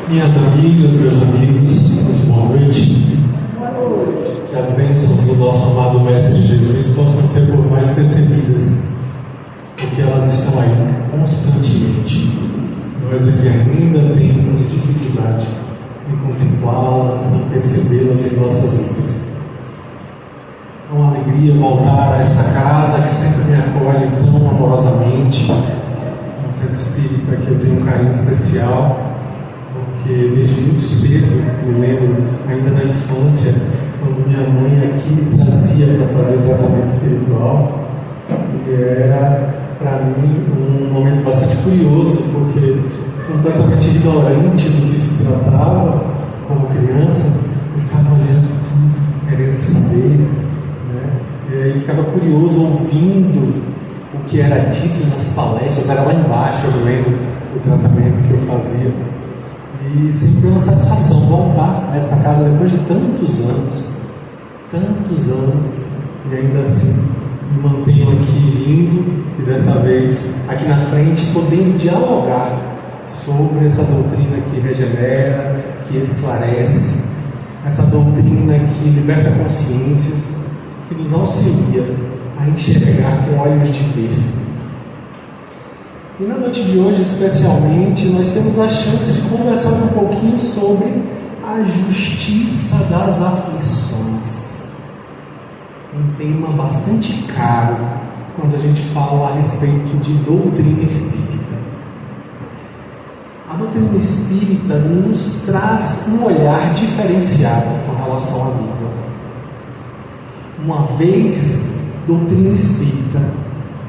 Minhas amigas, meus amigos, boa noite. Que as bênçãos do nosso amado Mestre Jesus possam ser por mais percebidas, porque elas estão aí constantemente. Nós aqui ainda temos dificuldade em contemplá-las, em percebê-las em nossas vidas. É uma alegria voltar a esta casa que sempre me acolhe tão amorosamente. Um centro espírita que eu tenho um carinho especial, porque desde muito cedo, me lembro, ainda na infância, quando minha mãe aqui me trazia para fazer tratamento espiritual, e era para mim um momento bastante curioso, porque completamente ignorante do que se tratava como criança, eu ficava olhando tudo, querendo saber, né? E aí ficava curioso ouvindo o que era dito nas palestras. Era lá embaixo, eu me lembro do tratamento que eu fazia, e sempre uma satisfação voltar a essa casa depois de tantos anos, e ainda assim me mantenho aqui vindo, e dessa vez aqui na frente podendo dialogar sobre essa doutrina que regenera, que esclarece, essa doutrina que liberta consciências, que nos auxilia a enxergar com olhos de ver. E na noite de hoje, especialmente, nós temos a chance de conversar um pouquinho sobre a justiça das aflições. Um tema bastante caro quando a gente fala a respeito de doutrina espírita. A doutrina espírita nos traz um olhar diferenciado com relação à vida. Uma vez doutrina espírita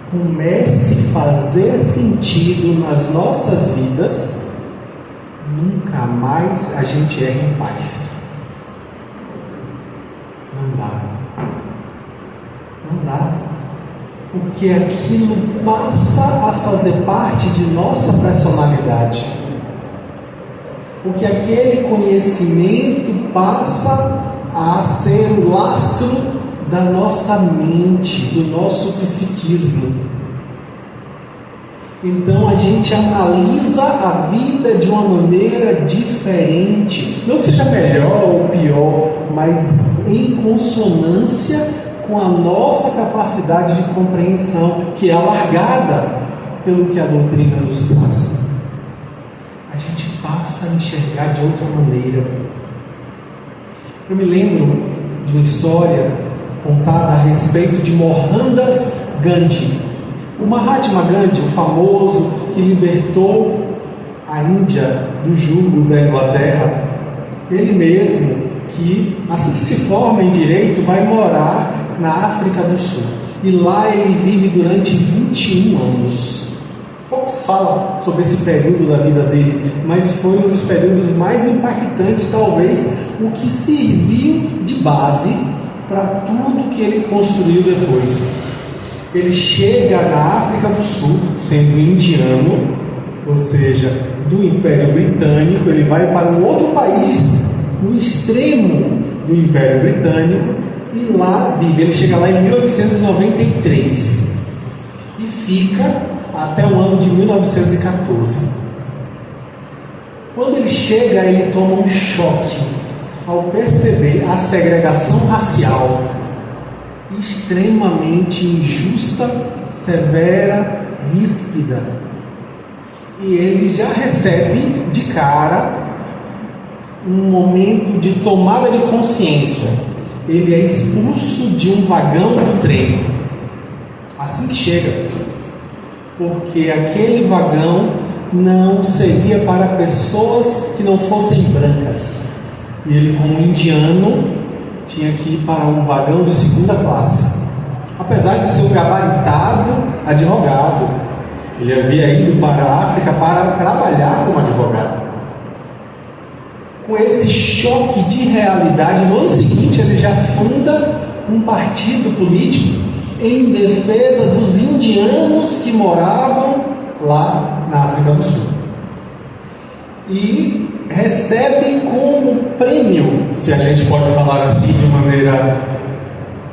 comece a fazer sentido nas nossas vidas, nunca mais a gente erra em paz. Não dá. Porque aquilo passa a fazer parte de nossa personalidade. Porque aquele conhecimento passa a ser o lastro da nossa mente, do nosso psiquismo. Então a gente analisa a vida de uma maneira diferente, não que seja melhor ou pior, mas em consonância com a nossa capacidade de compreensão, que é alargada pelo que a doutrina nos traz. A gente passa a enxergar de outra maneira. Eu me lembro de uma história contada a respeito de Mohandas Gandhi. O Mahatma Gandhi, o famoso que libertou a Índia do jugo da Inglaterra, ele mesmo que, assim que se forma em direito, vai morar na África do Sul. E lá ele vive durante 21 anos. Pouco se fala sobre esse período da vida dele, mas foi um dos períodos mais impactantes, talvez, o que serviu de base para tudo que ele construiu depois. Ele chega na África do Sul, sendo indiano, ou seja, do Império Britânico. Ele vai para um outro país, no extremo do Império Britânico, e lá vive. Ele chega lá em 1893 e fica até o ano de 1914. Quando ele chega, ele toma um choque ao perceber a segregação racial extremamente injusta, severa, ríspida. E ele já recebe de cara um momento de tomada de consciência. Ele é expulso de um vagão do trem assim que chega, porque aquele vagão não seria para pessoas que não fossem brancas. E ele, como indiano, tinha que ir para um vagão de segunda classe. Apesar de ser um gabaritado advogado, ele havia ido para a África para trabalhar como advogado. Com esse choque de realidade, no ano seguinte ele já funda um partido político em defesa dos indianos que moravam lá na África do Sul. E recebe como prêmio, se a gente pode falar assim de maneira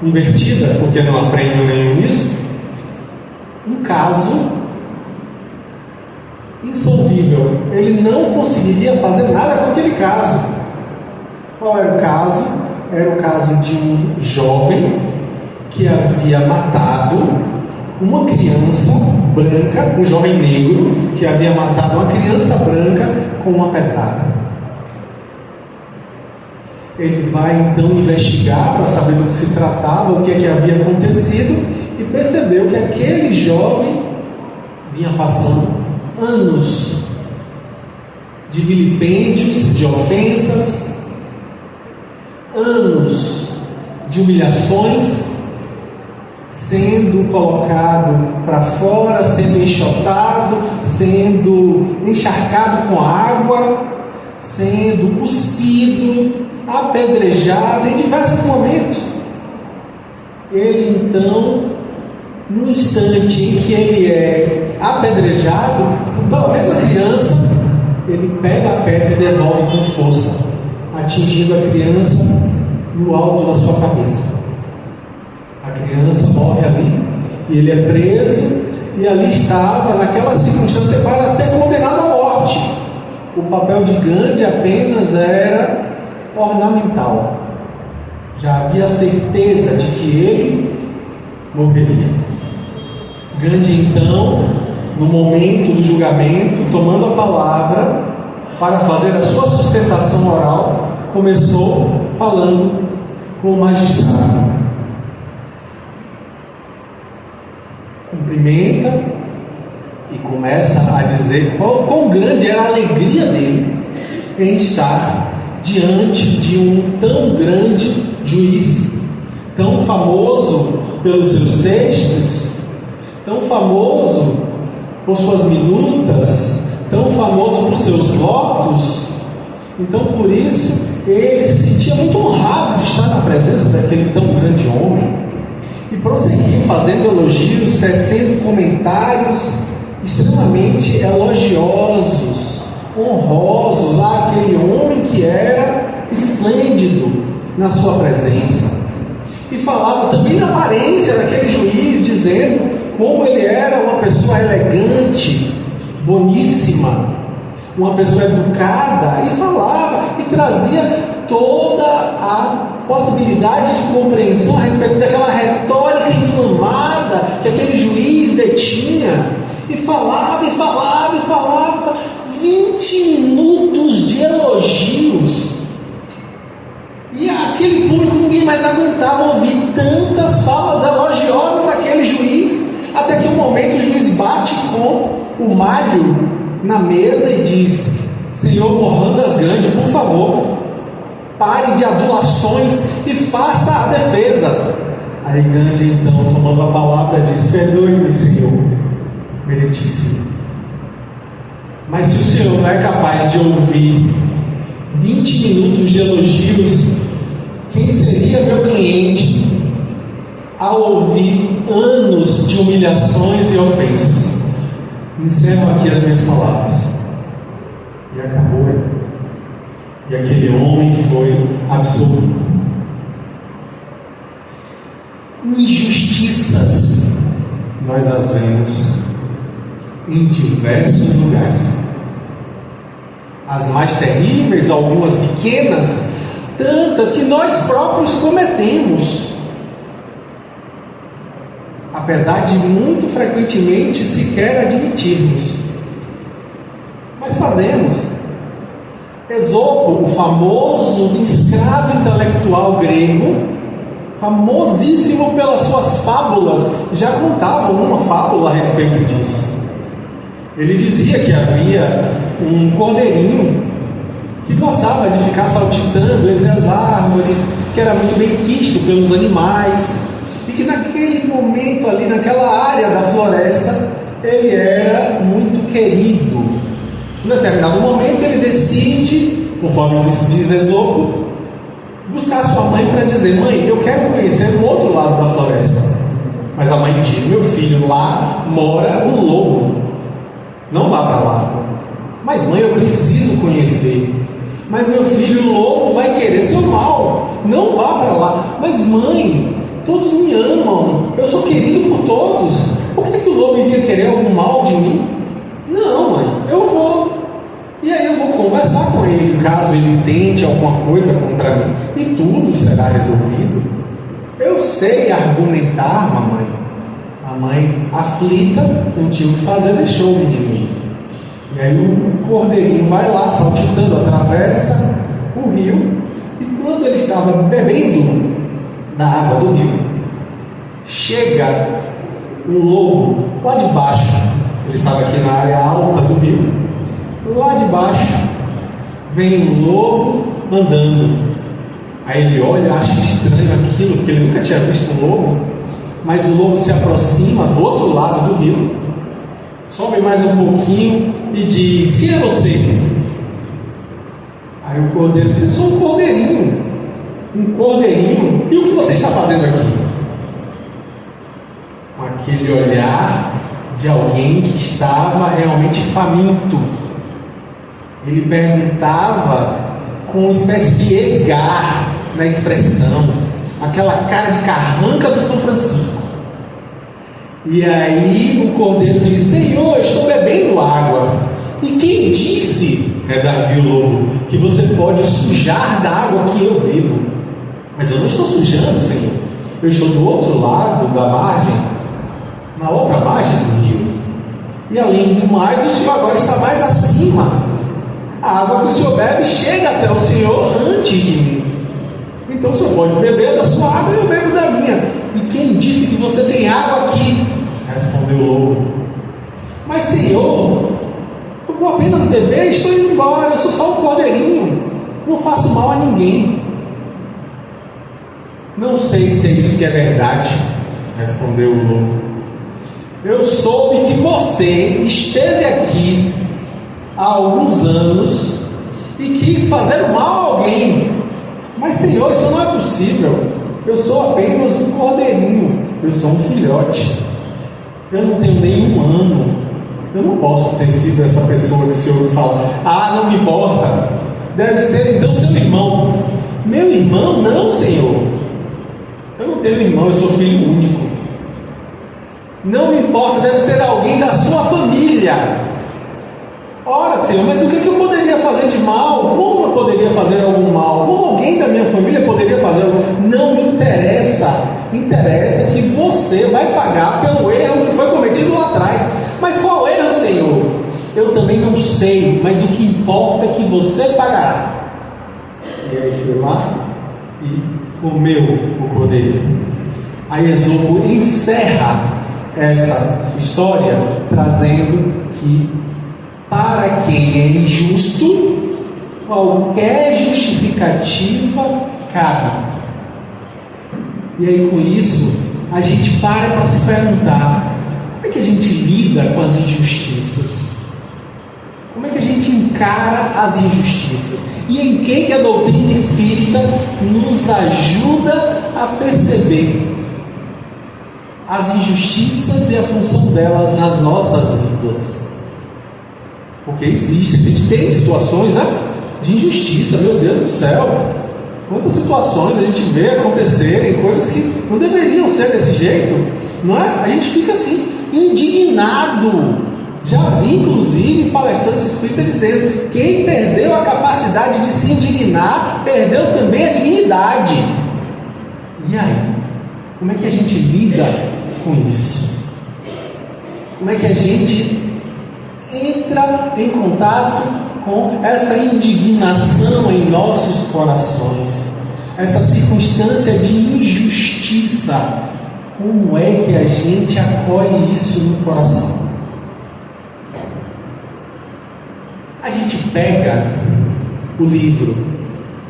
invertida, porque não há prêmio nenhum nisso, um caso insolvível. Ele não conseguiria fazer nada com aquele caso. Qual era o caso? Era o caso de um jovem que havia matado uma criança branca, um jovem negro que havia matado uma criança branca com uma pedrada. Ele vai então investigar para saber do que se tratava, o que é que havia acontecido, e percebeu que aquele jovem vinha passando anos de vilipêndios, de ofensas, anos de humilhações, sendo colocado para fora, sendo enxotado, sendo encharcado com água, sendo cuspido, apedrejado em diversos momentos. Ele então, no instante em que ele é apedrejado pela mesma criança, ele pega a pedra e devolve com força, atingindo a criança no alto da sua cabeça. A criança morre ali e ele é preso, e ali estava, naquela circunstância, para ser condenado à morte. O papel de Gandhi apenas era ornamental. Já havia certeza de que ele morreria. Gandhi então, no momento do julgamento, tomando a palavra para fazer a sua sustentação oral, começou falando com o magistrado. Cumprimenta e começa a dizer quão grande era a alegria dele em estar diante de um tão grande juiz, tão famoso pelos seus textos, tão famoso por suas minutas, tão famoso por seus votos. Então, por isso, ele se sentia muito honrado de estar na presença daquele tão grande homem, e prosseguiu fazendo elogios, tecendo comentários extremamente elogiosos, honrosos àquele homem que era esplêndido na sua presença. E falava também da aparência daquele juiz, dizendo como ele era uma pessoa elegante, boníssima, uma pessoa educada, e falava e trazia toda a possibilidade de compreensão a respeito daquela retórica inflamada que aquele juiz detinha, e falava, e falava, e falava, 20 minutos de elogios, e aquele público, ninguém mais aguentava ouvir tantas falas elogiosas daquele juiz, até que um momento o juiz bate com o malho na mesa e diz: Senhor Mohandas Gandhi, por favor, pare de adulações e faça a defesa. Aí Gandhi então, tomando a palavra, diz: perdoe-me, Senhor meritíssimo, mas se o Senhor não é capaz de ouvir 20 minutos de elogios, quem seria meu cliente ao ouvir anos de humilhações e ofensas? Encerro aqui as minhas palavras. E acabou. E aquele homem foi absolvido. Injustiças nós as vemos em diversos lugares. As mais terríveis, algumas pequenas, tantas que nós próprios cometemos, apesar de muito frequentemente sequer admitirmos, mas fazemos. Esopo, o famoso escravo intelectual grego, famosíssimo pelas suas fábulas, já contava uma fábula a respeito disso. Ele dizia que havia um cordeirinho que gostava de ficar saltitando entre as árvores, que era muito bem quisto pelos animais, e que naquele momento ali, naquela área da floresta, ele era muito querido. Em determinado momento ele decide, conforme diz Esopo, buscar sua mãe para dizer: mãe, eu quero conhecer o outro lado da floresta. Mas a mãe diz: meu filho, lá mora um lobo, não vá para lá. Mas mãe, eu preciso conhecer. Mas meu filho, o lobo vai querer seu mal, não vá para lá. Mas mãe, todos me amam, eu sou querido por todos, por que o lobo iria querer algum mal de mim? Não, mãe, eu vou. E aí eu vou conversar com ele, caso ele tente alguma coisa contra mim, e tudo será resolvido. Eu sei argumentar, mamãe. A mãe, aflita, não tinha o que fazer, deixou o menino ir. E aí o cordeirinho vai lá, saltitando, atravessa o rio, e quando ele estava bebendo na água do rio, chega um lobo lá de baixo. Ele estava aqui na área alta do rio. Lá de baixo vem um lobo andando. Aí ele olha, acha estranho aquilo, porque ele nunca tinha visto um lobo. Mas o lobo se aproxima do outro lado do rio, sobe mais um pouquinho e diz: quem é você? Aí o cordeiro diz: eu sou um cordeirinho. Um cordeirinho? E o que você está fazendo aqui? Com aquele olhar de alguém que estava realmente faminto. Ele perguntava com uma espécie de esgar na expressão, aquela cara de carranca do São Francisco. E aí o cordeiro diz: Senhor, eu estou bebendo água. E quem disse, redarguiu o lobo, que você pode sujar da água que eu bebo? Mas eu não estou sujando, Senhor. Eu estou do outro lado da margem, na outra margem do rio. E além do mais, o Senhor agora está mais acima. A água que o Senhor bebe chega até o Senhor antes de mim. Então o Senhor pode beber da sua água e eu bebo da minha. E quem disse que você tem água aqui? Respondeu o lobo. Mas Senhor, eu vou apenas beber e estou indo embora. Eu sou só um cordeirinho. Não faço mal a ninguém. Não sei se é isso que é verdade, respondeu o lobo. Eu soube que você esteve aqui há alguns anos e quis fazer mal a alguém. Mas Senhor, isso não é possível. Eu sou apenas um cordeirinho. Eu sou um filhote. Eu não tenho nenhum ano. Eu não posso ter sido essa pessoa que o Senhor fala: ah, não me importa. Deve ser então seu irmão. Meu irmão? Não, Senhor. Eu não tenho irmão, eu sou filho único. Não me importa, deve ser alguém da sua família. Ora, Senhor, mas o que eu poderia fazer de mal? Como eu poderia fazer algum mal? Como alguém da minha família poderia fazer algo? Não me interessa. Interessa que você vai pagar pelo erro que foi cometido lá atrás. Mas qual erro, Senhor? Eu também não sei, mas o que importa é que você pagará. E aí foi lá e comeu o cordeiro. Aí Esopo encerra essa história trazendo que para quem é injusto, qualquer justificativa cabe. E aí com isso, a gente para se perguntar: como é que a gente lida com as injustiças? Como é que a gente encara as injustiças? E em que a doutrina espírita nos ajuda a perceber as injustiças e a função delas nas nossas vidas? Porque existe, a gente tem situações de injustiça, meu Deus do céu. Quantas situações a gente vê acontecerem, coisas que não deveriam ser desse jeito, não é? A gente fica assim, indignado. Já vi, inclusive, palestrante espírita dizendo: quem perdeu a capacidade de se indignar, perdeu também a dignidade. E aí? Como é que a gente lida com isso? Como é que a gente entra em contato com essa indignação em nossos corações, essa circunstância de injustiça? Como é que a gente acolhe isso no coração? A gente pega o livro,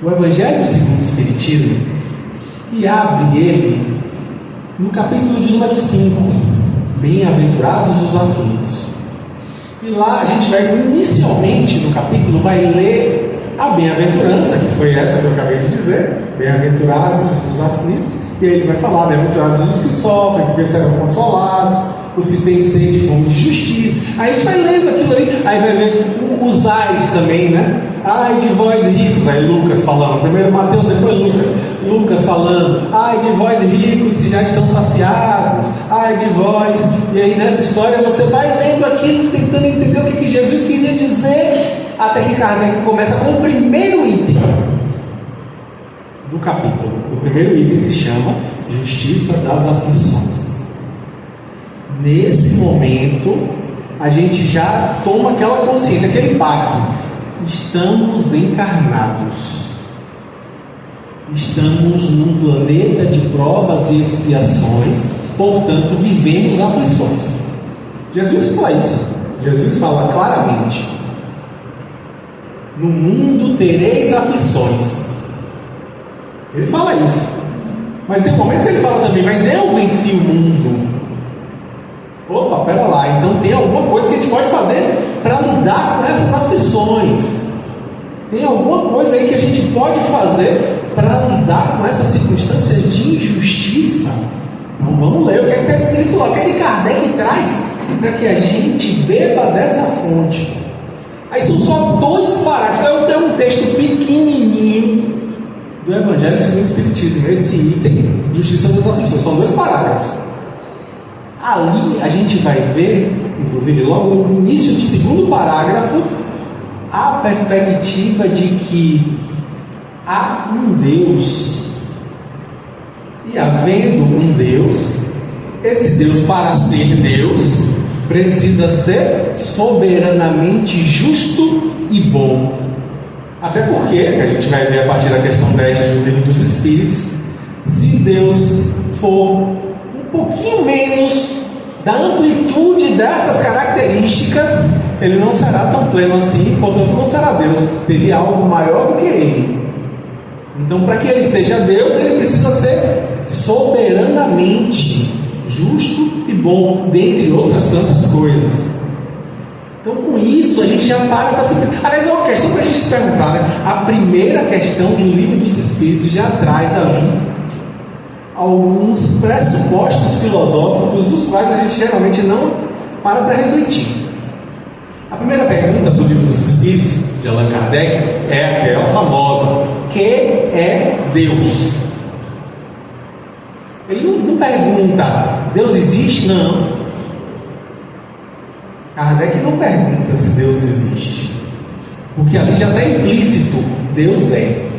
o Evangelho segundo o Espiritismo, e abre ele no capítulo de número 5, Bem-aventurados os aflitos. E lá a gente vai, inicialmente no capítulo, vai ler a bem-aventurança, que foi essa que eu acabei de dizer: bem-aventurados os aflitos. E aí ele vai falar: bem-aventurados os que sofrem, porque serão consolados. os que têm sede, fome de justiça. Aí a gente vai lendo aquilo ali, aí vai ver os ais também, né? Ai de vós ricos, aí Lucas falando, primeiro Mateus, depois Lucas falando, ai de vós ricos que já estão saciados, ai de vós, e aí nessa história você vai lendo aquilo, tentando entender o que Jesus queria dizer, até que Kardec começa com o primeiro item do capítulo. O primeiro item se chama Justiça das Aflições. Nesse momento, a gente já toma aquela consciência, aquele baque. Estamos encarnados. Estamos num planeta de provas e expiações, portanto, vivemos aflições. Jesus fala isso. Jesus fala claramente: no mundo tereis aflições. Ele fala isso. Mas tem momentos que ele fala também: mas eu venci o mundo. Opa, pera lá, então tem alguma coisa que a gente pode fazer para lidar com essas aflições. Tem alguma coisa aí que a gente pode fazer para lidar com essas circunstâncias de injustiça. Então vamos ler o que é que está escrito lá, o que é que Kardec traz para que a gente beba dessa fonte. Aí são só 2 parágrafos. Eu tenho um texto pequenininho do Evangelho segundo o Espiritismo, esse item, Justiça das Aflições, são 2 parágrafos. Ali a gente vai ver, inclusive logo no início do 2º parágrafo, a perspectiva de que há um Deus, e havendo um Deus, esse Deus, para ser Deus, precisa ser soberanamente justo e bom. Até porque, a gente vai ver a partir da questão 10 do Livro dos Espíritos, se Deus for um pouquinho menos da amplitude dessas características, ele não será tão pleno assim, portanto não será Deus, teria algo maior do que ele. Então, para que ele seja Deus, ele precisa ser soberanamente justo e bom, dentre outras tantas coisas. Então, com isso, a gente já para se... Aliás, é uma questão para a gente se perguntar, né? A primeira questão do Livro dos Espíritos já traz ali alguns pressupostos filosóficos dos quais a gente geralmente não para refletir. A primeira pergunta do Livro dos Espíritos, de Allan Kardec, é aquela famosa: que é Deus? Ele não pergunta, Deus existe? Não. Kardec não pergunta se Deus existe, porque ali já está implícito: Deus é.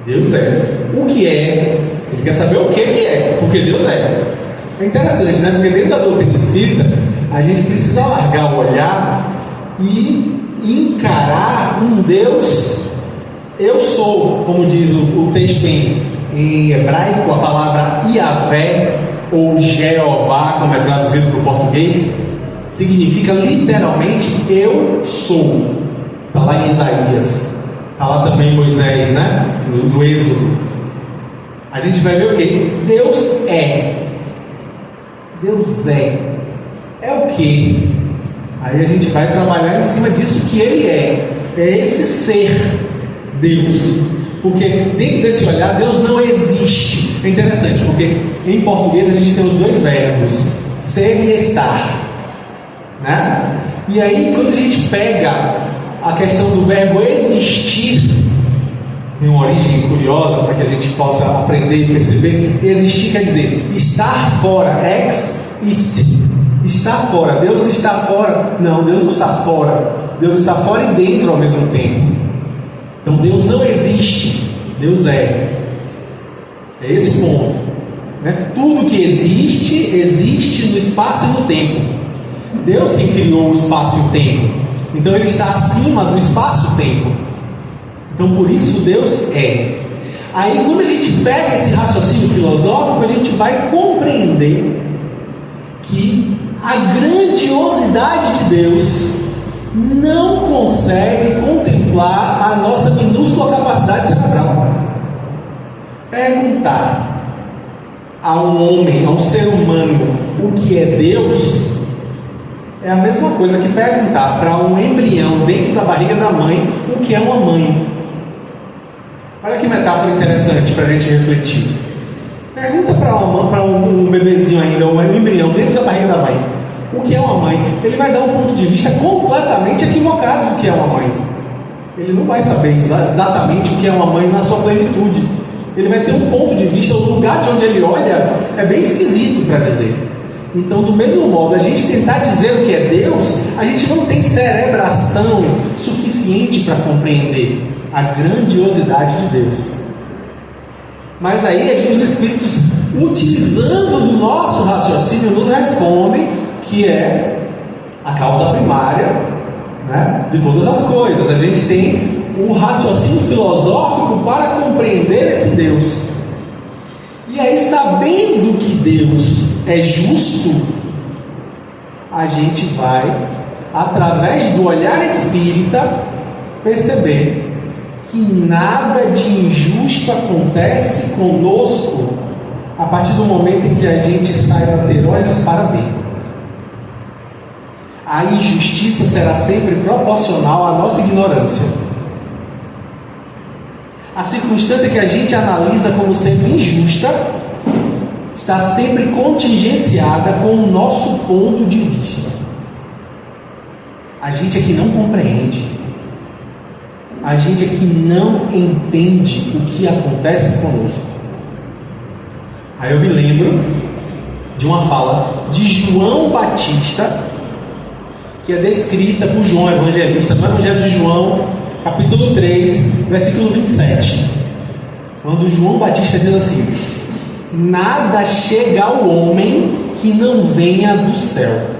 Deus é. O que é? Ele quer saber o que é, porque Deus é. É interessante, né? Porque dentro da doutrina espírita, a gente precisa largar o olhar e encarar um Deus eu sou, como diz o texto em hebraico, a palavra Iavé, ou Jeová, como é traduzido para o português, significa literalmente eu sou. Está lá em Isaías, está lá também em Moisés, né? No Êxodo. A gente vai ver o que? Deus é. Deus é. É o que? Aí a gente vai trabalhar em cima disso que ele é. É esse ser Deus. Porque dentro desse olhar, Deus não existe. É interessante, porque em português a gente tem os 2 verbos, ser e estar, né? E aí, quando a gente pega a questão do verbo existir, tem uma origem curiosa para que a gente possa aprender e perceber. Existir quer dizer estar fora, ex ist, estar fora. Deus está fora? Não, Deus não está fora. Deus está fora e dentro ao mesmo tempo. Então Deus não existe, Deus é. É esse o ponto, né? Tudo que existe, existe no espaço e no tempo. Deus quem criou o espaço e o tempo, então Ele está acima do espaço e tempo. Então por isso Deus é. Aí quando a gente pega esse raciocínio filosófico, a gente vai compreender que a grandiosidade de Deus não consegue contemplar a nossa minúscula capacidade cerebral. Perguntar a um homem, a um ser humano, o que é Deus, é a mesma coisa que perguntar para um embrião dentro da barriga da mãe o que é uma mãe. Olha que metáfora interessante para a gente refletir. Pergunta para um bebezinho ainda, um embrião dentro da barriga da mãe, o que é uma mãe? Ele vai dar um ponto de vista completamente equivocado do que é uma mãe. Ele não vai saber exatamente o que é uma mãe na sua plenitude. Ele vai ter um ponto de vista, o lugar de onde ele olha é bem esquisito para dizer. Então, do mesmo modo, a gente tentar dizer o que é Deus, a gente não tem cerebração suficiente para compreender a grandiosidade de Deus. Mas aí os Espíritos, utilizando do nosso raciocínio, nos respondem que é a causa primária, né, de todas as coisas. A gente tem o raciocínio filosófico para compreender esse Deus. E aí, sabendo que Deus é justo, a gente vai, através do olhar espírita, perceber que nada de injusto acontece conosco a partir do momento em que a gente saiba ter olhos para ver. A injustiça será sempre proporcional à nossa ignorância. A circunstância que a gente analisa como sendo injusta está sempre contingenciada com o nosso ponto de vista. A gente é que não compreende. A gente é que não entende o que acontece conosco. Aí eu me lembro de uma fala de João Batista, que é descrita por João Evangelista no Evangelho de João, capítulo 3, versículo 27. Quando João Batista diz assim: nada chega ao homem que não venha do céu.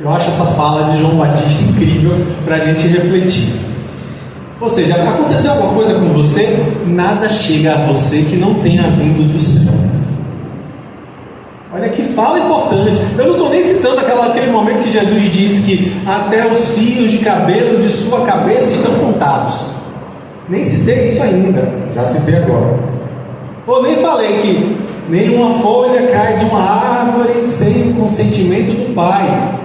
Eu acho essa fala de João Batista incrível para a gente refletir. Ou seja, aconteceu alguma coisa com você, nada chega a você que não tenha vindo do céu. Olha que fala importante. Eu não estou nem citando aquele momento que Jesus diz que até os fios de cabelo de sua cabeça estão contados. Nem citei isso ainda, já citei agora. Ou nem falei que nenhuma folha cai de uma árvore sem o consentimento do Pai.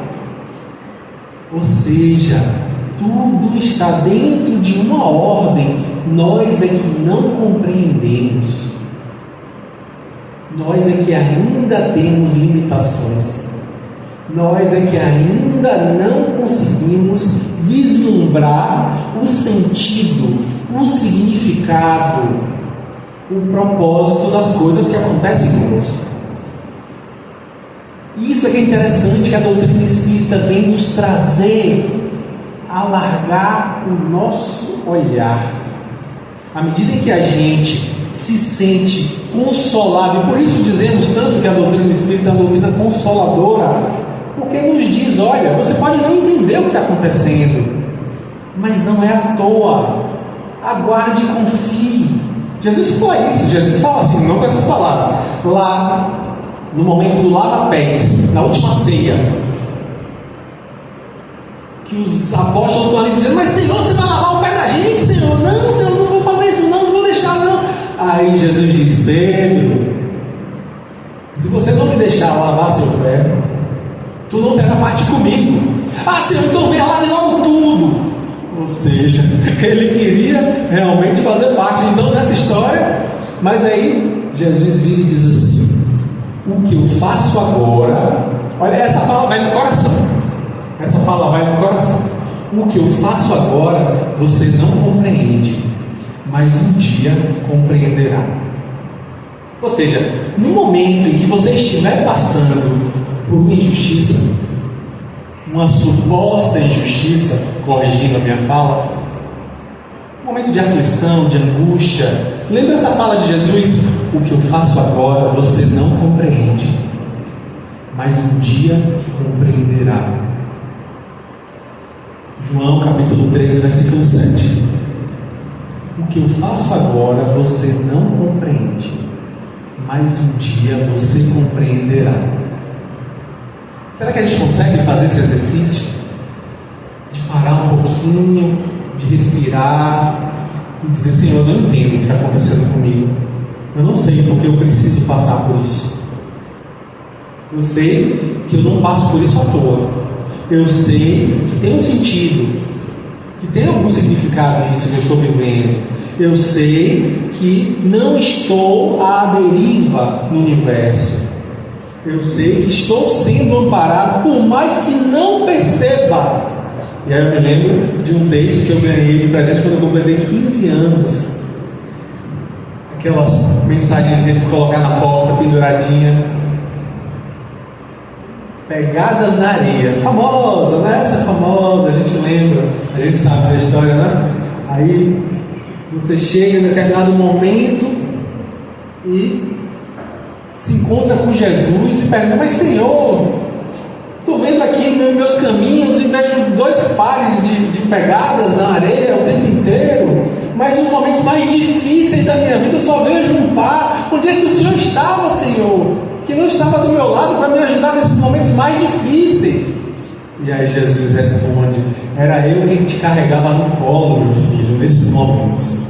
Ou seja, tudo está dentro de uma ordem, nós é que não compreendemos. Nós é que ainda temos limitações. Nós é que ainda não conseguimos vislumbrar o sentido, o significado, o propósito das coisas que acontecem conosco. Isso é que é interessante, que a doutrina espírita vem nos trazer, alargar o nosso olhar. À medida em que a gente se sente consolado, e por isso dizemos tanto que a doutrina espírita é uma doutrina consoladora, porque nos diz: olha, você pode não entender o que está acontecendo, mas não é à toa, aguarde e confie. Jesus fala isso, Jesus fala assim, não com essas palavras, lá no momento do lava-pés, na última ceia, que os apóstolos estão ali dizendo: mas Senhor, você vai lavar o pé da gente, Senhor? Não, Senhor, não vou fazer isso, não vou deixar, não. Aí Jesus diz: Pedro, se você não me deixar lavar seu pé, tu não terá parte comigo. Ah, Senhor, então vem lá e logo tudo. Ou seja, ele queria realmente fazer parte então dessa história, mas aí Jesus vira e diz assim: o que eu faço agora, olha, essa fala vai no coração, essa fala vai no coração. O que eu faço agora você não compreende, mas um dia compreenderá. Ou seja, no momento em que você estiver passando por uma injustiça, uma suposta injustiça, corrigindo a minha fala, um momento de aflição, de angústia, lembra essa fala de Jesus: o que eu faço agora você não compreende, mas um dia compreenderá. João capítulo 13, versículo 7. O que eu faço agora você não compreende, mas um dia você compreenderá. Será que a gente consegue fazer esse exercício? De parar um pouquinho, de respirar e dizer: Senhor, eu não entendo o que está acontecendo comigo. Eu não sei porque eu preciso passar por isso. Eu sei que eu não passo por isso à toa. Eu sei que tem um sentido, que tem algum significado isso que eu estou vivendo. Eu sei que que não estou à deriva no universo. Eu sei que estou sendo amparado, por mais que não perceba. E aí eu me lembro de um texto que eu ganhei de presente quando eu completei 15 anos. Aquelas mensagens de colocar na porta, penduradinha. Pegadas na areia. Famosa, né? Essa é famosa, a gente lembra, a gente sabe da história, né? Aí você chega em determinado momento e se encontra com Jesus e pergunta: mas Senhor, estou vendo aqui meus caminhos e vejo 2 pares de pegadas na areia o tempo inteiro, mas nos momentos mais difíceis da minha vida eu só vejo um par. Onde é que o Senhor estava, Senhor? Que não estava do meu lado para me ajudar nesses momentos mais difíceis. E aí Jesus responde: era eu quem te carregava no colo, meu filho, nesses momentos.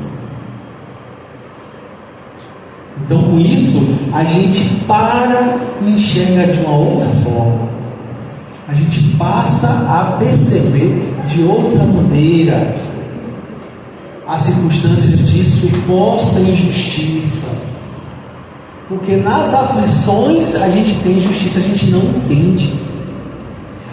Então, com isso, a gente para e enxerga de uma outra forma. A gente passa a perceber de outra maneira as circunstâncias de suposta injustiça. Porque nas aflições a gente tem justiça, a gente não entende.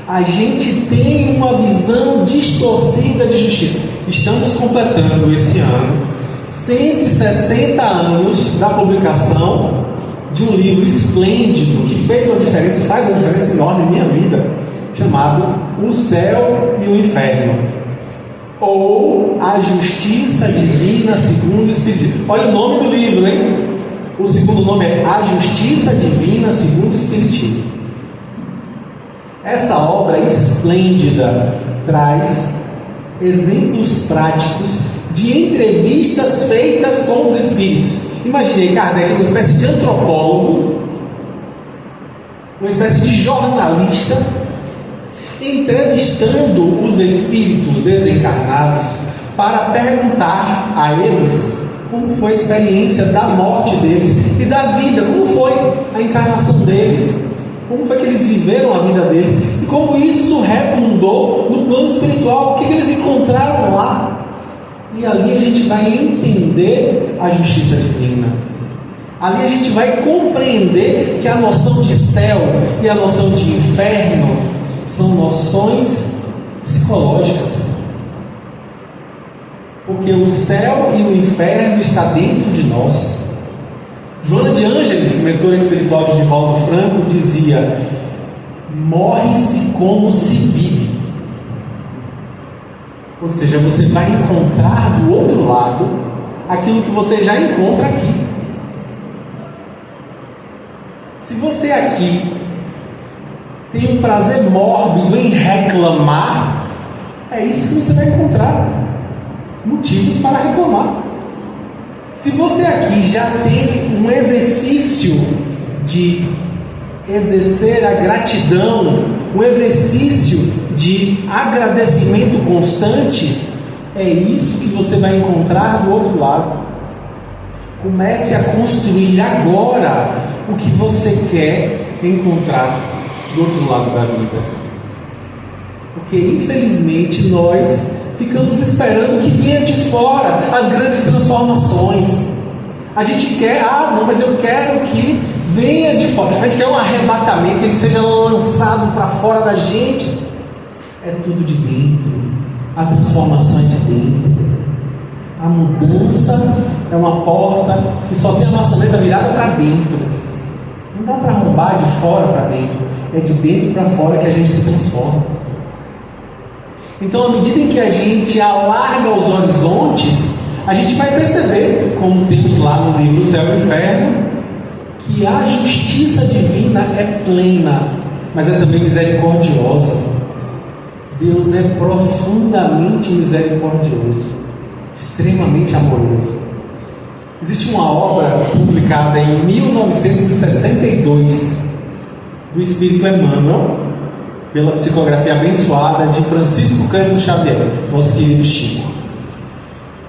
A gente tem uma visão distorcida de justiça. Estamos completando esse ano 160 anos da publicação de um livro esplêndido que fez uma diferença e faz uma diferença enorme em minha vida, chamado O Céu e o Inferno, ou A Justiça Divina segundo o Espiritismo. Olha o nome do livro, hein? O segundo nome é A Justiça Divina segundo o Espiritismo. Essa obra esplêndida traz exemplos práticos de entrevistas feitas com os espíritos. Imaginei Kardec, uma espécie de antropólogo, uma espécie de jornalista, entrevistando os espíritos desencarnados para perguntar a eles como foi a experiência da morte deles e da vida, como foi a encarnação deles, como foi que eles viveram a vida deles e como isso redundou no plano espiritual, o que eles encontraram lá. E ali a gente vai entender a justiça divina. Ali a gente vai compreender que a noção de céu e a noção de inferno são noções psicológicas. Porque o céu e o inferno está dentro de nós. Joana de Ângeles, mentora espiritual de Divaldo Franco, dizia: morre-se como se vive. Ou seja, você vai encontrar do outro lado aquilo que você já encontra aqui. Se você aqui tem um prazer mórbido em reclamar, é isso que você vai encontrar. Motivos para reclamar. Se você aqui já tem um exercício de exercer a gratidão, um exercício de agradecimento constante, é isso que você vai encontrar do outro lado. Comece a construir agora o que você quer encontrar do outro lado da vida. Porque infelizmente nós ficamos esperando que venha de fora as grandes transformações. A gente quer, não, mas eu quero que venha de fora. A gente quer um arrebatamento, que ele seja lançado para fora da gente. É tudo de dentro. A transformação é de dentro. A mudança é uma porta que só tem a maçaneta virada para dentro. Não dá para arrombar de fora para dentro. É de dentro para fora que a gente se transforma. Então, à medida em que a gente alarga os horizontes, a gente vai perceber, como temos lá no livro Céu e Inferno, que a justiça divina é plena, mas é também misericordiosa. Deus é profundamente misericordioso, extremamente amoroso. Existe uma obra publicada em 1962 do Espírito Emmanuel, pela psicografia abençoada de Francisco Cândido Xavier, nosso querido Chico.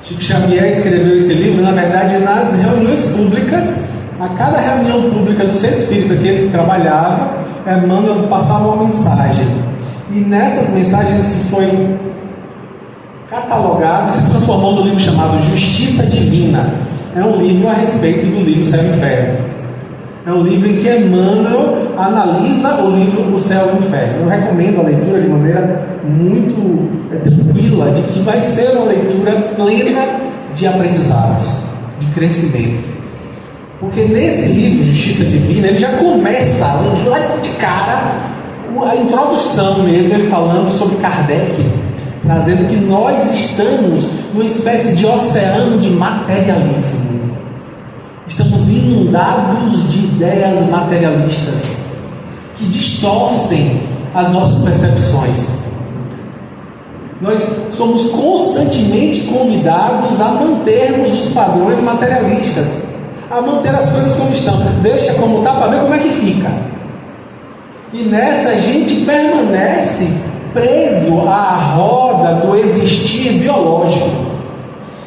Chico Xavier escreveu esse livro, na verdade, nas reuniões públicas. A cada reunião pública do centro espírita que ele trabalhava, Emmanuel passava uma mensagem. E nessas mensagens isso foi catalogado e se transformou no livro chamado Justiça Divina, é um livro a respeito do livro Céu e Inferno. É um livro em que Emmanuel analisa o livro O Céu e o Inferno. Eu recomendo a leitura de maneira muito tranquila, de que vai ser uma leitura plena de aprendizados, de crescimento. Porque nesse livro, Justiça Divina, ele já começa lá de cara, a introdução mesmo, ele falando sobre Kardec, trazendo que nós estamos numa espécie de oceano de materialismo. Estamos inundados de ideias materialistas que distorcem as nossas percepções. Nós somos constantemente convidados a mantermos os padrões materialistas, a manter as coisas como estão. Deixa como está para ver como é que fica. E nessa a gente permanece preso à roda do existir biológico,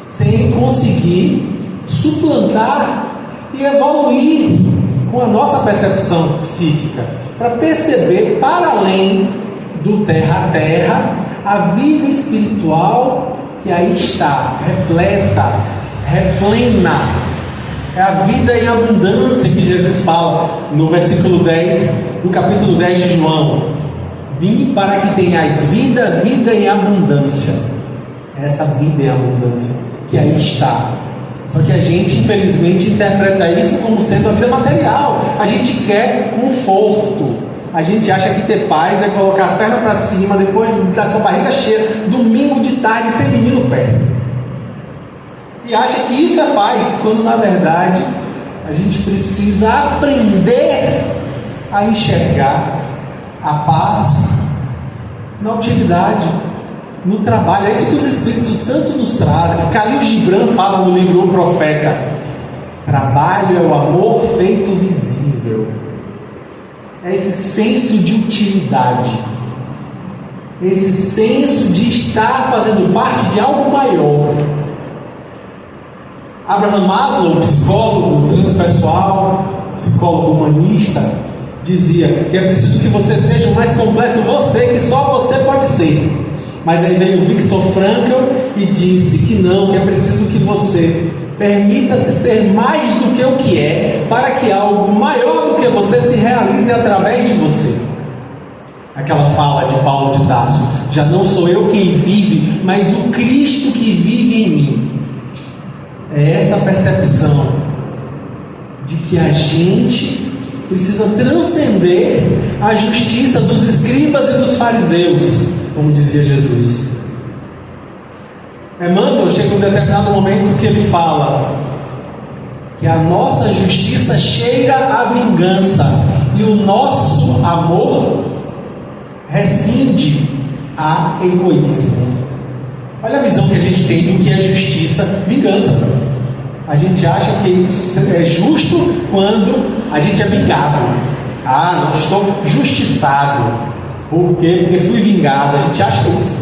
sem conseguir suplantar e evoluir com a nossa percepção psíquica, para perceber para além do terra a terra a vida espiritual que aí está, repleta, replena. É a vida em abundância que Jesus fala no versículo 10 do capítulo 10 de João. Vim para que tenhais vida, vida em abundância. Essa vida em abundância que aí está. Só que a gente, infelizmente, interpreta isso como sendo a vida material. A gente quer conforto. A gente acha que ter paz é colocar as pernas para cima, depois estar com a barriga cheia, domingo de tarde, sem menino perto. E acha que isso é paz, quando na verdade a gente precisa aprender a enxergar a paz na utilidade, no trabalho. É isso que os Espíritos tanto nos trazem. Khalil Gibran fala no livro O Profeta: trabalho é o amor feito visível. É esse senso de utilidade, esse senso de estar fazendo parte de algo maior. Abraham Maslow, psicólogo transpessoal, psicólogo humanista, dizia que é preciso que você seja o mais completo você, que só você pode ser. Mas aí veio Viktor Frankl e disse que não, que é preciso que você permita-se ser mais do que o que é, para que algo maior do que você se realize através de você. Aquela fala de Paulo de Tarso: já não sou eu quem vive, mas o Cristo que vive em mim. É essa percepção de que a gente precisa transcender a justiça dos escribas e dos fariseus, como dizia Jesus. Emmanuel chega em um determinado momento que ele fala que a nossa justiça cheira a vingança e o nosso amor rescinde a egoísmo. Olha a visão que a gente tem do que é justiça, vingança. A gente acha que é justo quando a gente é vingado. Ah, não, estou justiçado. Por quê? Porque fui vingado. A gente acha isso.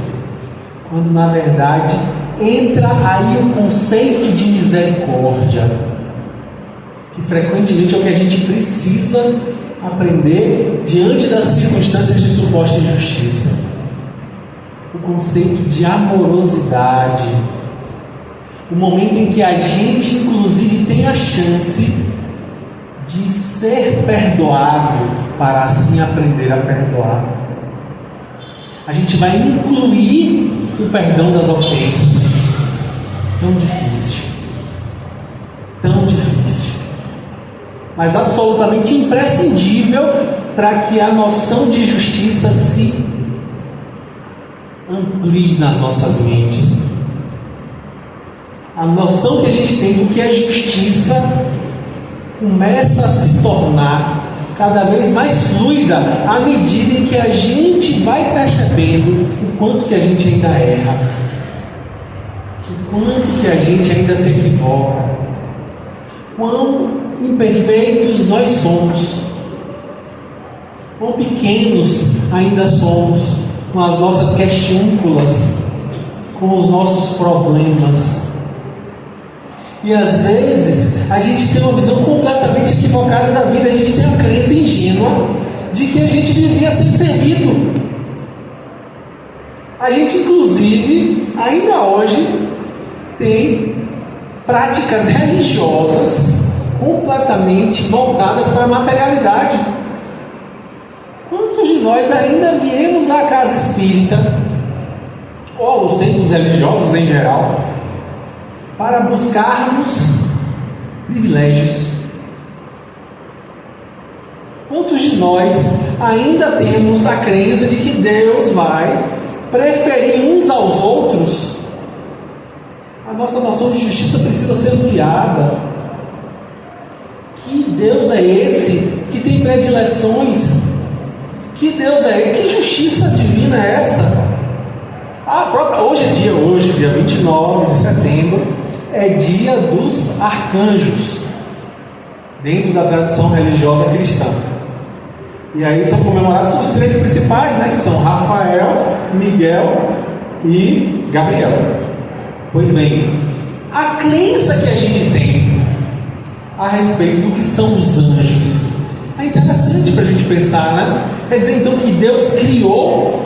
Quando na verdade entra aí o conceito de misericórdia, que frequentemente é o que a gente precisa aprender diante das circunstâncias de suposta injustiça. O conceito de amorosidade, o momento em que a gente inclusive tem a chance de ser perdoado para assim aprender a perdoar. A gente vai incluir o perdão das ofensas. Tão difícil, mas absolutamente imprescindível para que a noção de justiça se amplie nas nossas mentes. A noção que a gente tem do que é justiça começa a se tornar cada vez mais fluida à medida em que a gente vai percebendo o quanto que a gente ainda erra, o quanto que a gente ainda se equivoca, quão imperfeitos nós somos, quão pequenos ainda somos, com as nossas questiúnculas, com os nossos problemas. E às vezes a gente tem uma visão completamente equivocada da vida. A gente tem uma crença ingênua de que a gente devia ser servido. A gente inclusive ainda hoje tem práticas religiosas completamente voltadas para a materialidade. Quantos de nós ainda viemos à casa espírita, ou aos templos religiosos em geral, para buscarmos privilégios? Quantos de nós ainda temos a crença de que Deus vai preferir uns aos outros? A nossa noção de justiça precisa ser ampliada. Que Deus é esse que tem predileções? Que Deus é esse? Que justiça divina é essa? Hoje, dia 29 de setembro, é dia dos arcanjos, dentro da tradição religiosa cristã. E aí são comemorados os três principais, né, que são Rafael, Miguel e Gabriel. Pois bem, a crença que a gente tem a respeito do que são os anjos é interessante para a gente pensar, né? Quer dizer então que Deus criou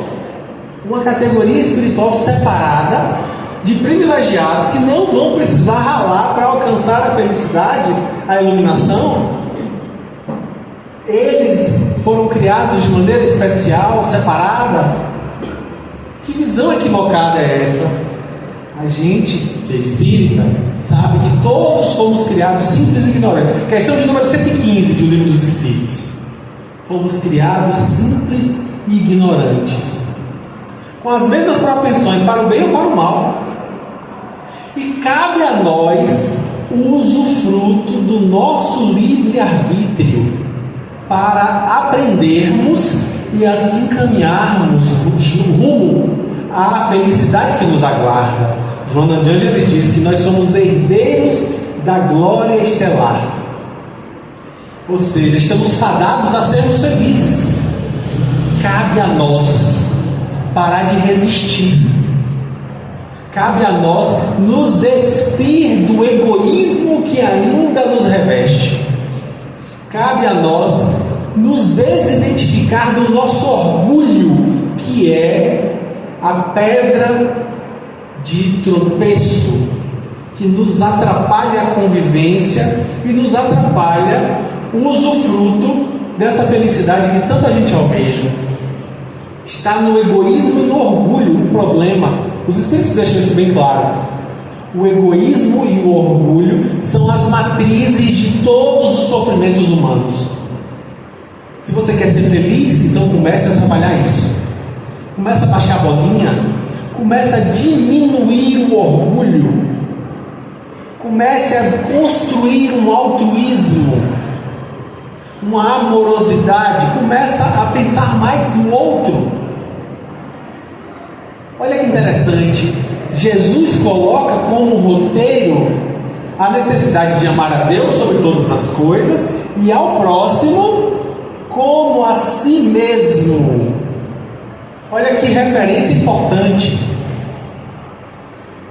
uma categoria espiritual separada de privilegiados que não vão precisar ralar para alcançar a felicidade, a iluminação. Eles foram criados de maneira especial, separada. Que visão equivocada é essa? A gente, que é espírita, sabe que todos fomos criados simples e ignorantes. Questão de número 115 do Livro dos Espíritos. Fomos criados simples e ignorantes, com as mesmas propensões para o bem ou para o mal. E cabe a nós o usufruto do nosso livre-arbítrio para aprendermos e assim caminharmos rumo à felicidade que nos aguarda. Joana de Ângeles diz que nós somos herdeiros da glória estelar. Ou seja, estamos fadados a sermos felizes. Cabe a nós parar de resistir. Cabe a nós nos despir do egoísmo que ainda nos reveste. Cabe a nós nos desidentificar do nosso orgulho, que é a pedra de tropeço, que nos atrapalha a convivência e nos atrapalha o usufruto dessa felicidade que tanta gente almeja. Está no egoísmo e no orgulho o problema. Os Espíritos deixam isso bem claro. O egoísmo e o orgulho são as matrizes de todos os sofrimentos humanos. Se você quer ser feliz, então comece a trabalhar isso. Comece a baixar a bolinha. Comece a diminuir o orgulho. Comece a construir um altruísmo, uma amorosidade. Comece a pensar mais no outro. Olha que interessante. Jesus coloca como roteiro a necessidade de amar a Deus sobre todas as coisas e ao próximo como a si mesmo. Olha que referência importante.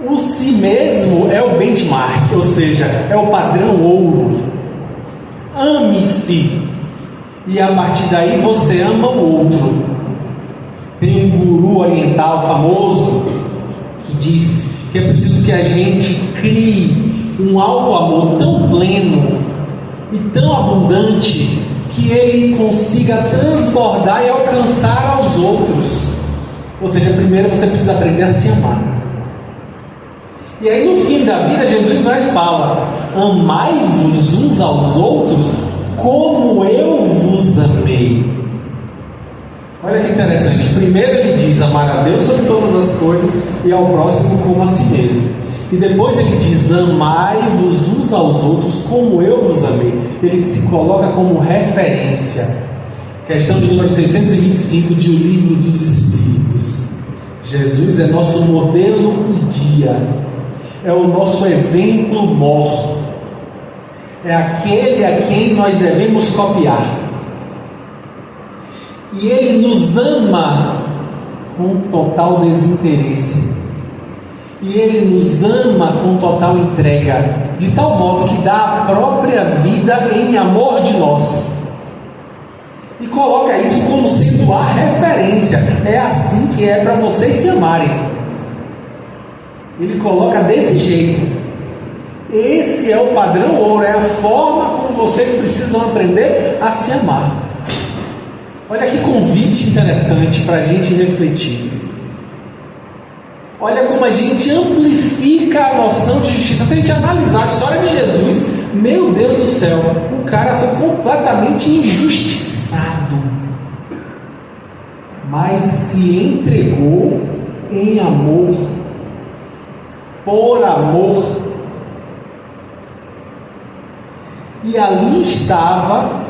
O si mesmo é o benchmark, ou seja, é o padrão ouro. Ame-se, e a partir daí você ama o outro. Tem um guru oriental famoso que diz que é preciso que a gente crie um auto-amor tão pleno e tão abundante que ele consiga transbordar e alcançar aos outros. Ou seja, primeiro você precisa aprender a se amar. E aí no fim da vida Jesus vai e fala: amai-vos uns aos outros como eu vos amei. Olha que interessante. Primeiro ele diz amar a Deus sobre todas as coisas e ao próximo como a si mesmo. E depois ele diz amai-vos uns aos outros como eu vos amei. Ele se coloca como referência. Questão de número 625 de O Livro dos Espíritos. Jesus é nosso modelo e guia. É o nosso exemplo mor. É aquele a quem nós devemos copiar. E Ele nos ama com total desinteresse. E Ele nos ama com total entrega, de tal modo que dá a própria vida em amor de nós. E coloca isso como sendo a referência. É assim que é para vocês se amarem. Ele coloca desse jeito. Esse é o padrão ouro, é a forma como vocês precisam aprender a se amar. Olha que convite interessante para a gente refletir. Olha como a gente amplifica a noção de justiça. Se a gente analisar a história de Jesus, meu Deus do céu, o cara foi completamente injustiçado, mas se entregou em amor, por amor. E ali estava,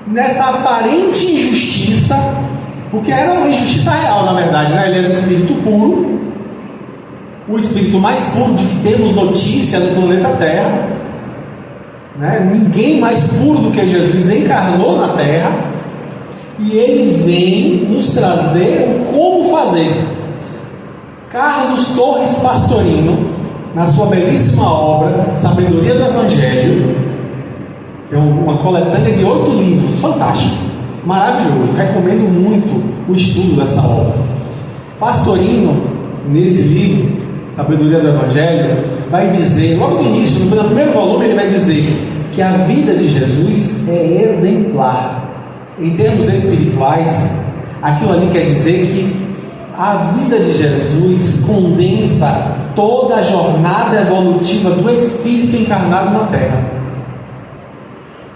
nessa aparente injustiça, porque era uma injustiça real, na verdade, né? Ele era um espírito puro, o espírito mais puro de que temos notícia no planeta Terra, né? Ninguém mais puro do que Jesus encarnou na Terra, e ele vem nos trazer o como fazer. Carlos Torres Pastorino, na sua belíssima obra Sabedoria do Evangelho, que é uma coletânea de 8 livros, fantástico, maravilhoso, recomendo muito o estudo dessa obra. Pastorino, nesse livro, Sabedoria do Evangelho, vai dizer, logo no início, no primeiro volume, ele vai dizer que a vida de Jesus é exemplar. Em termos espirituais, aquilo ali quer dizer que a vida de Jesus condensa toda a jornada evolutiva do Espírito encarnado na Terra.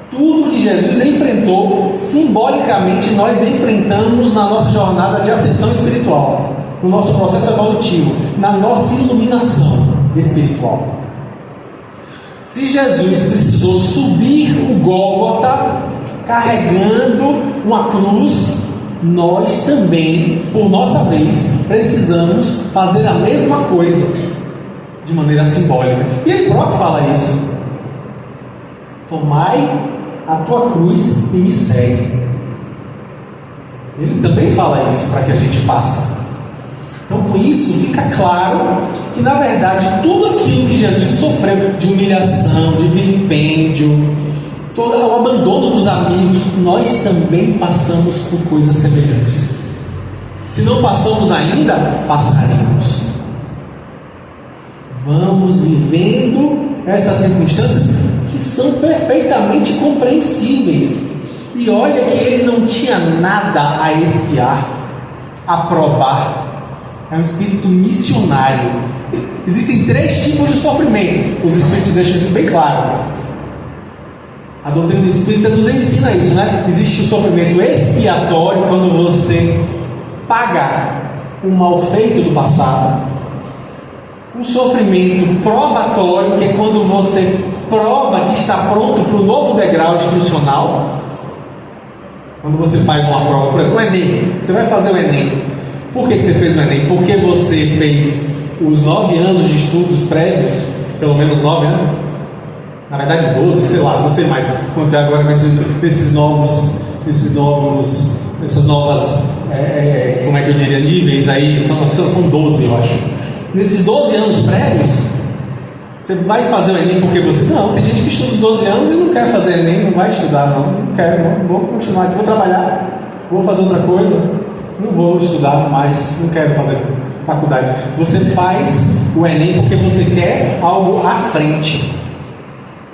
Tudo que Jesus enfrentou, simbolicamente nós enfrentamos na nossa jornada de ascensão espiritual, no nosso processo evolutivo, na nossa iluminação espiritual. Se Jesus precisou subir o Gólgota carregando uma cruz, nós também, por nossa vez, precisamos fazer a mesma coisa de maneira simbólica. E ele próprio fala isso: tomai a tua cruz e me segue. Ele também fala isso para que a gente faça. Então, com isso, fica claro que, na verdade, tudo aquilo que Jesus sofreu de humilhação, de vilipêndio, todo o abandono dos amigos, nós também passamos por coisas semelhantes. Se não passamos ainda, passaremos. Vamos vivendo essas circunstâncias que são perfeitamente compreensíveis. E olha que ele não tinha nada a expiar, a provar. É um espírito missionário. Existem 3 tipos de sofrimento. Os espíritos deixam isso bem claro. A doutrina espírita nos ensina isso, né? Existe o sofrimento expiatório, quando você paga o mal feito do passado. O sofrimento provatório, que é quando você prova que está pronto para o novo degrau instrucional. Quando você faz uma prova, por exemplo, o Enem. Você vai fazer o Enem. Por que você fez o Enem? Porque você fez os 9 anos de estudos prévios, pelo menos 9 anos. Na verdade 12, sei lá, não sei mais quanto é agora com essas novas, como é que eu diria, níveis aí, são 12, eu acho. Nesses 12 anos prévios, você vai fazer o Enem porque você... Não, tem gente que estuda os 12 anos e não quer fazer Enem, não vai estudar, não quero, não, vou continuar aqui, vou trabalhar, vou fazer outra coisa, não vou estudar mais, não quero fazer faculdade. Você faz o Enem porque você quer algo à frente.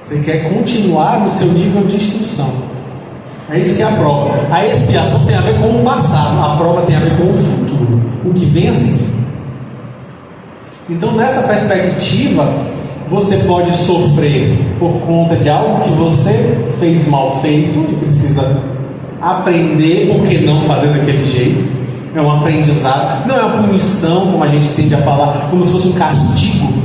Você quer continuar no seu nível de instrução. É isso que é a prova. A expiação tem a ver com o passado, a prova tem a ver com o futuro, o que vem a seguir. Então, nessa perspectiva, você pode sofrer por conta de algo que você fez mal feito e precisa aprender por que não fazer daquele jeito. É um aprendizado, não é uma punição, como a gente tende a falar, como se fosse um castigo.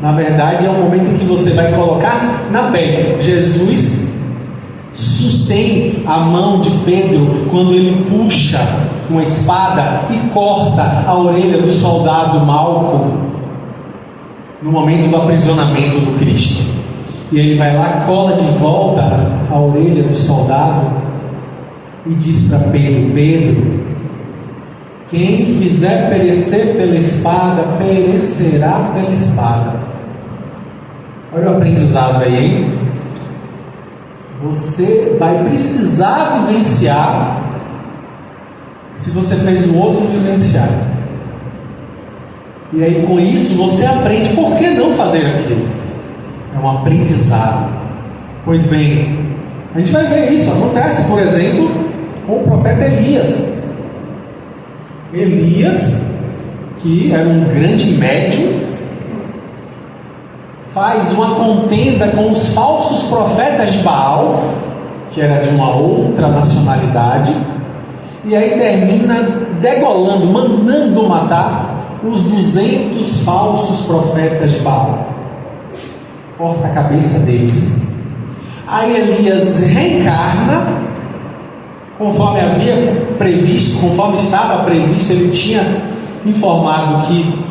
Na verdade, é um momento em que você vai colocar na pele. Jesus sustém a mão de Pedro quando ele puxa uma espada e corta a orelha do soldado Malco no momento do aprisionamento do Cristo. E ele vai lá, cola de volta a orelha do soldado e diz para Pedro: Pedro, quem fizer perecer pela espada, perecerá pela espada. Olha o aprendizado aí, hein? Você vai precisar vivenciar se você fez o outro vivenciar. E aí, com isso, você aprende por que não fazer aquilo. é um aprendizado. Pois bem, a gente vai ver isso. Acontece, por exemplo, com o profeta Elias. Elias, que era um grande médium, faz uma contenda com os falsos profetas de Baal, que era de uma outra nacionalidade, e aí termina degolando, mandando matar os 200 falsos profetas de Baal. Corta a cabeça deles. Aí Elias reencarna, conforme havia previsto, conforme estava previsto. Ele tinha informado que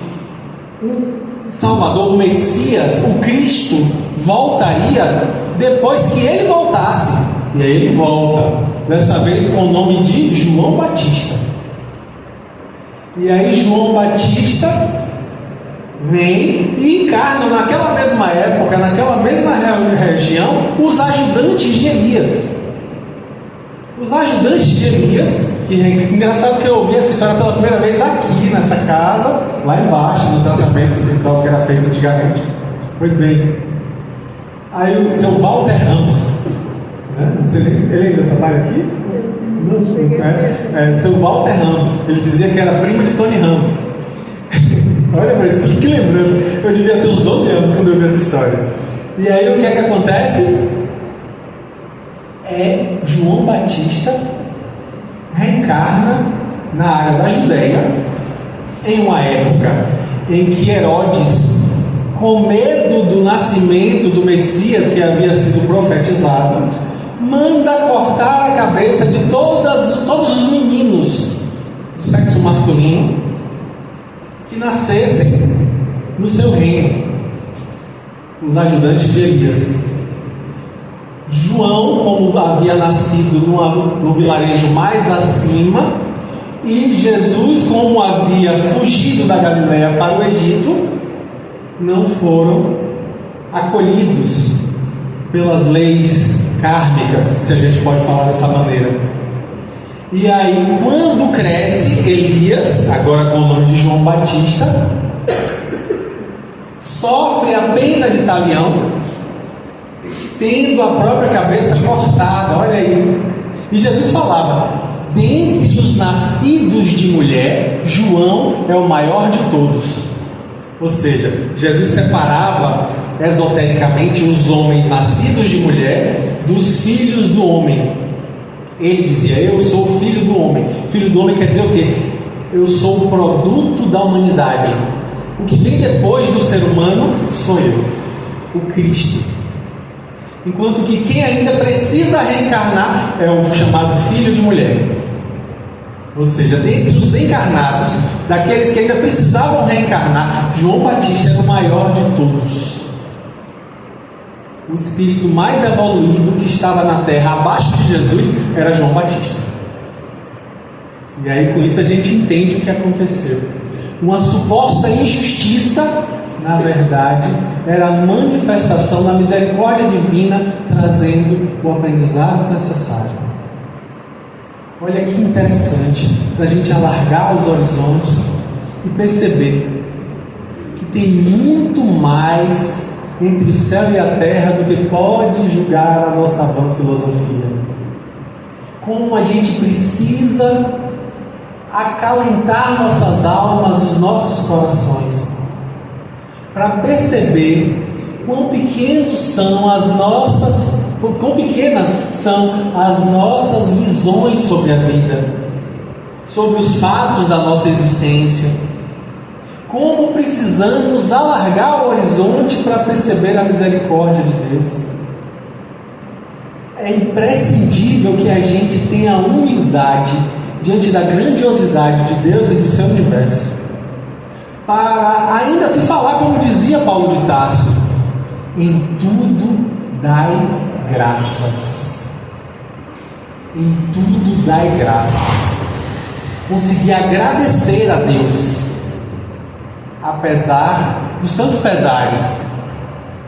o Salvador, o Messias, o Cristo, voltaria depois que ele voltasse. E aí ele volta, dessa vez com o nome de João Batista. E aí João Batista vem e encarna naquela mesma época, naquela mesma região, os ajudantes de Elias. Os ajudantes de Elias, que é engraçado que eu ouvi essa história pela primeira vez aqui nessa casa, lá embaixo, no tratamento espiritual que era feito antigamente. Pois bem, aí o seu Walter Ramos, né? Ele ainda trabalha aqui? Não, seu Walter Ramos, ele dizia que era primo de Tony Ramos. Olha para isso, que lembrança. Eu devia ter uns 12 anos quando eu vi essa história. E aí o que é que acontece? João Batista reencarna na área da Judéia, em uma época em que Herodes, com medo do nascimento do Messias que havia sido profetizado, manda cortar a cabeça de todos os meninos do sexo masculino que nascessem no seu reino, os ajudantes de Elias. João, como havia nascido no vilarejo mais acima, e Jesus, como havia fugido da Galileia para o Egito, não foram acolhidos pelas leis kármicas, se a gente pode falar dessa maneira. E aí, quando cresce Elias, agora com o nome de João Batista, sofre a pena de talião, tendo a própria cabeça cortada. Olha aí. E Jesus falava: dentre os nascidos de mulher, João é o maior de todos. Ou seja, Jesus separava esotericamente os homens nascidos de mulher dos filhos do homem. Ele dizia: eu sou filho do homem. Filho do homem quer dizer o quê? Eu sou o produto da humanidade. O que vem depois do ser humano sou eu, o Cristo. Enquanto que quem ainda precisa reencarnar é o chamado filho de mulher. Ou seja, dentre os encarnados, daqueles que ainda precisavam reencarnar, João Batista era o maior de todos. O espírito mais evoluído que estava na terra abaixo de Jesus era João Batista. E aí com isso a gente entende o que aconteceu. Uma suposta injustiça, na verdade, era a manifestação da misericórdia divina, trazendo o aprendizado necessário. Olha que interessante, para a gente alargar os horizontes e perceber que tem muito mais entre o céu e a terra do que pode julgar a nossa vã filosofia. Como a gente precisa acalentar nossas almas, os nossos corações, para perceber quão pequenas são as nossas visões sobre a vida, sobre os fatos da nossa existência. Como precisamos alargar o horizonte para perceber a misericórdia de Deus. É imprescindível que a gente tenha humildade diante da grandiosidade de Deus e do seu universo, para ainda se falar, como dizia Paulo de Tarso: em tudo dai graças. Em tudo dai graças. Conseguir agradecer a Deus, apesar dos tantos pesares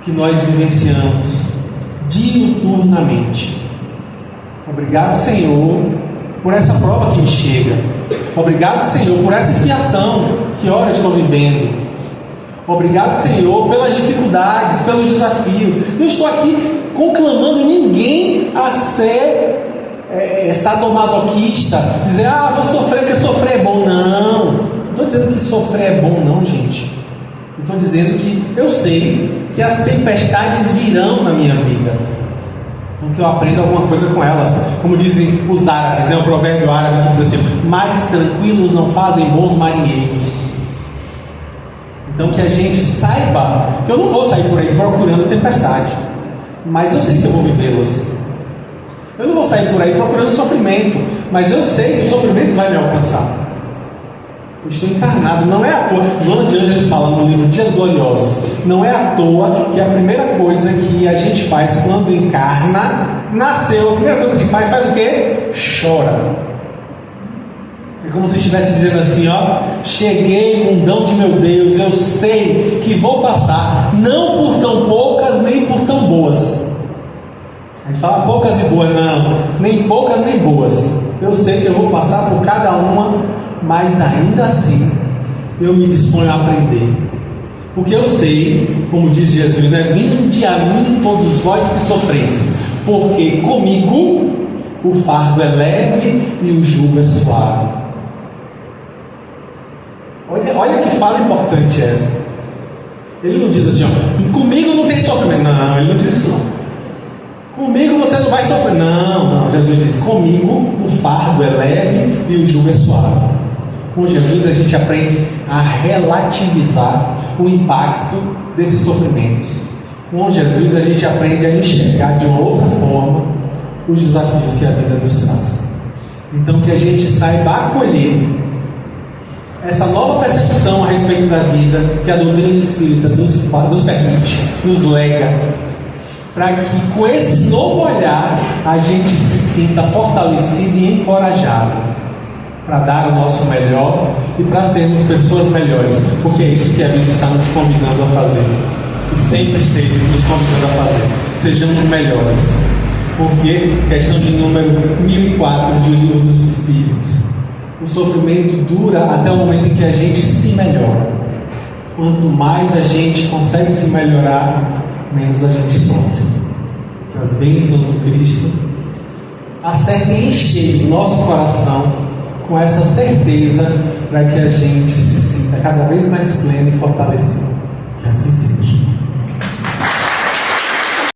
que nós vivenciamos diuturnamente. Obrigado, Senhor, por essa prova que me chega. Obrigado, Senhor, por essa expiação que ora estou vivendo. Obrigado, Senhor, pelas dificuldades, pelos desafios. Não estou aqui conclamando ninguém a ser sadomasoquista, dizer, vou sofrer porque sofrer é bom. Não estou dizendo que sofrer é bom, não, gente. Estou dizendo que eu sei que as tempestades virão na minha vida, então que eu aprenda alguma coisa com elas. Como dizem os árabes, o provérbio árabe que diz assim: mares tranquilos não fazem bons marinheiros. Então que a gente saiba que eu não vou sair por aí procurando tempestade, mas eu sei que eu vou vivê-las. Eu não vou sair por aí procurando sofrimento, mas eu sei que o sofrimento vai me alcançar. Eu estou encarnado, não é à toa. Joana de Ângeles fala no livro Dias Gloriosos, não é à toa que a primeira coisa que a gente faz quando encarna, nasceu, a primeira coisa que faz o quê? Chora. É como se estivesse dizendo assim, cheguei, mundão de meu Deus, eu sei que vou passar, não por tão poucas, nem por tão boas. A gente fala poucas e boas, não, nem poucas nem boas. Eu sei que eu vou passar por cada uma, mas ainda assim, eu me disponho a aprender. Porque eu sei, como diz Jesus, vinde a mim todos vós que sofreis, porque comigo o fardo é leve e o jugo é suave. Olha que fala importante essa. Ele não diz assim, comigo não tem sofrimento. Não, ele não diz isso não. Comigo você não vai sofrer. Não, Jesus diz, comigo o fardo é leve e o jugo é suave. Com Jesus a gente aprende a relativizar o impacto desses sofrimentos. Com Jesus a gente aprende a enxergar de uma outra forma os desafios que a vida nos traz. Então que a gente saiba acolher essa nova percepção a respeito da vida que a doutrina espírita nos permite, nos lega, para que com esse novo olhar a gente se sinta fortalecido e encorajado para dar o nosso melhor e para sermos pessoas melhores, porque é isso que a Bíblia está nos convidando a fazer, e sempre esteve nos convidando a fazer. Sejamos melhores, porque questão de número 1004 de O Livro dos Espíritos, o sofrimento dura até o momento em que a gente se melhora. Quanto mais a gente consegue se melhorar, menos a gente sofre. Que as bênçãos do Cristo acertem em cheio o nosso coração com essa certeza, para que a gente se sinta cada vez mais pleno e fortalecido. Que assim seja.